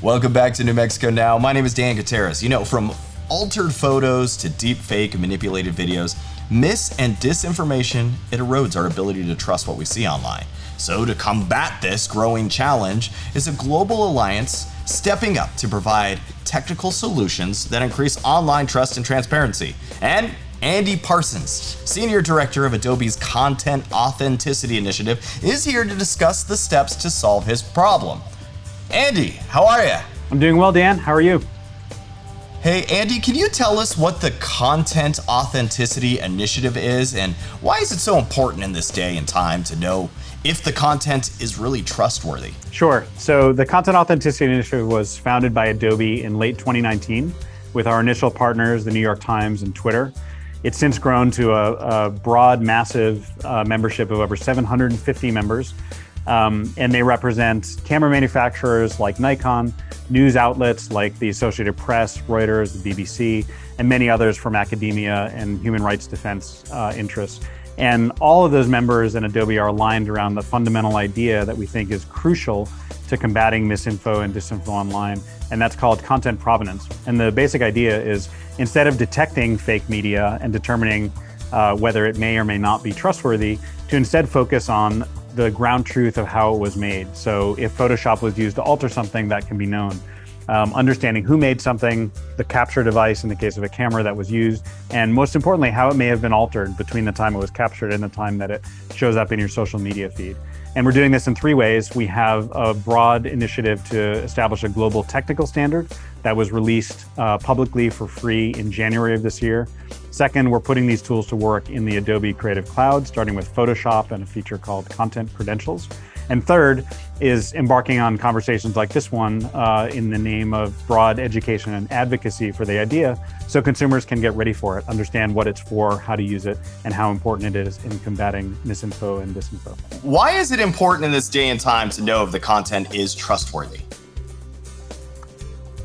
Welcome back to New Mexico Now. My name is Dan Gutierrez. From altered photos to deep fake and manipulated videos, mis and disinformation, it erodes our ability to trust what we see online. So to combat this growing challenge is a global alliance stepping up to provide technical solutions that increase online trust and transparency. And Andy Parsons, Senior Director of Adobe's Content Authenticity Initiative, is here to discuss the steps to solve his problem. Andy, how are you? I'm doing well, Dan. How are you? Hey, Andy, can you tell us what the Content Authenticity Initiative is and why is it so important in this day and time to know if the content is really trustworthy? Sure. So the Content Authenticity Initiative was founded by Adobe in late 2019 with our initial partners, the New York Times and Twitter. It's since grown to a broad, massive membership of over 750 members. And they represent camera manufacturers like Nikon, news outlets like the Associated Press, Reuters, the BBC, and many others from academia and human rights defense interests. And all of those members and Adobe are aligned around the fundamental idea that we think is crucial to combating misinfo and disinfo online, and that's called content provenance. And the basic idea is instead of detecting fake media and determining whether it may or may not be trustworthy, to instead focus on the ground truth of how it was made. So if Photoshop was used to alter something, that can be known. Understanding who made something, the capture device in the case of a camera that was used, and most importantly, how it may have been altered between the time it was captured and the time that it shows up in your social media feed. And we're doing this in three ways. We have a broad initiative to establish a global technical standard that was released publicly for free in January of this year. Second, we're putting these tools to work in the Adobe Creative Cloud, starting with Photoshop and a feature called Content Credentials. And third is embarking on conversations like this one in the name of broad education and advocacy for the idea so consumers can get ready for it, understand what it's for, how to use it, and how important it is in combating misinfo and disinfo. Why is it important in this day and time to know if the content is trustworthy?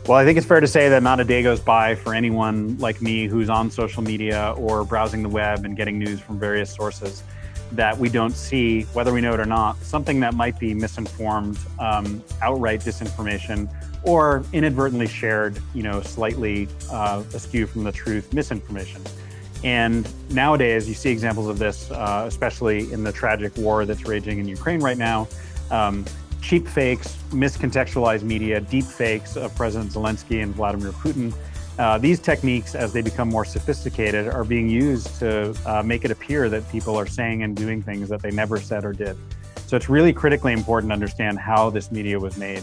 Well, I think it's fair to say that not a day goes by for anyone like me who's on social media or browsing the web and getting news from various sources that we don't see, whether we know it or not, something that might be misinformed, outright disinformation, or inadvertently shared, slightly askew from the truth misinformation. And nowadays, you see examples of this, especially in the tragic war that's raging in Ukraine right now. Cheap fakes, miscontextualized media, deep fakes of President Zelensky and Vladimir Putin. These techniques, as they become more sophisticated, are being used to make it appear that people are saying and doing things that they never said or did. So it's really critically important to understand how this media was made.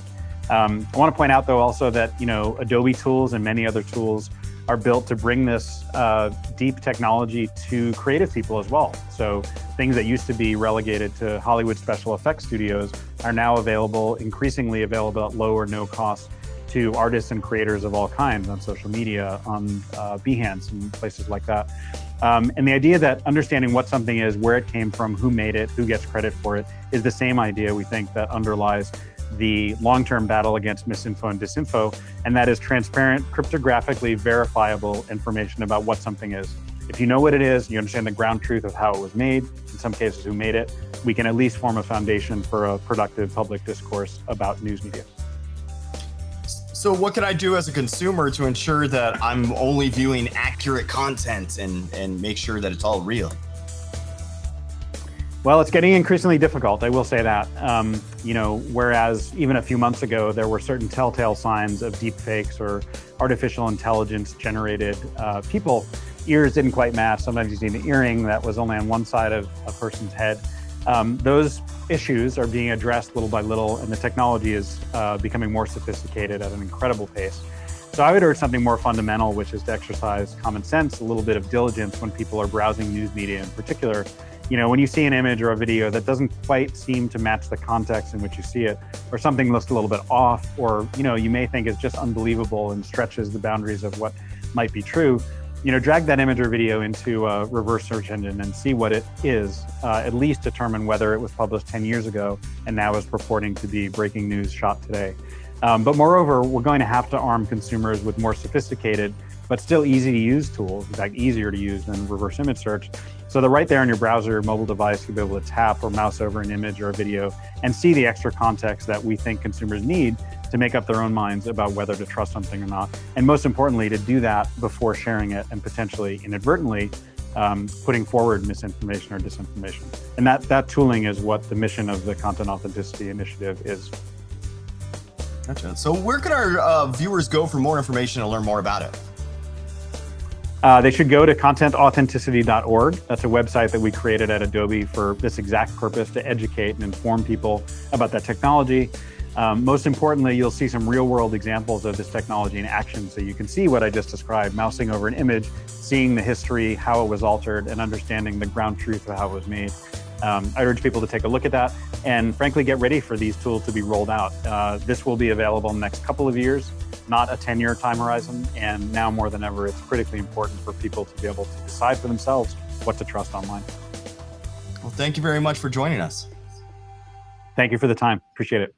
I want to point out, though, also that Adobe tools and many other tools are built to bring this deep technology to creative people as well. So things that used to be relegated to Hollywood special effects studios are now increasingly available at low or no cost to artists and creators of all kinds on social media, on Behance and places like that. And the idea that understanding what something is, where it came from, who made it, who gets credit for it, is the same idea we think that underlies the long-term battle against misinfo and disinfo, and that is transparent, cryptographically verifiable information about what something is. If you know what it is, you understand the ground truth of how it was made, in some cases who made it, we can at least form a foundation for a productive public discourse about news media. So what can I do as a consumer to ensure that I'm only viewing accurate content and make sure that it's all real? Well, it's getting increasingly difficult, I will say that. Whereas even a few months ago, there were certain telltale signs of deep fakes or artificial intelligence generated people. Ears didn't quite match. Sometimes you see an earring that was only on one side of a person's head. Those issues are being addressed little by little, and the technology is becoming more sophisticated at an incredible pace. So I would urge something more fundamental, which is to exercise common sense, a little bit of diligence when people are browsing news media in particular. When you see an image or a video that doesn't quite seem to match the context in which you see it, or something looks a little bit off, or you may think is just unbelievable and stretches the boundaries of what might be true, drag that image or video into a reverse search engine and see what it is, at least determine whether it was published 10 years ago and now is purporting to be breaking news shot today. But moreover, we're going to have to arm consumers with more sophisticated but still easy to use tools, in fact, easier to use than reverse image search. So that right there on your browser or mobile device, you'll be able to tap or mouse over an image or a video and see the extra context that we think consumers need to make up their own minds about whether to trust something or not. And most importantly, to do that before sharing it and potentially inadvertently putting forward misinformation or disinformation. And that tooling is what the mission of the Content Authenticity Initiative is. Gotcha. So where can our viewers go for more information and learn more about it? They should go to contentauthenticity.org. That's a website that we created at Adobe for this exact purpose, to educate and inform people about that technology. Most importantly, you'll see some real-world examples of this technology in action, so you can see what I just described, mousing over an image, seeing the history, how it was altered, and understanding the ground truth of how it was made. I urge people to take a look at that and frankly get ready for these tools to be rolled out. This will be available in the next couple of years, not a 10-year time horizon, and now more than ever, it's critically important for people to be able to decide for themselves what to trust online. Well, thank you very much for joining us. Thank you for the time. Appreciate it.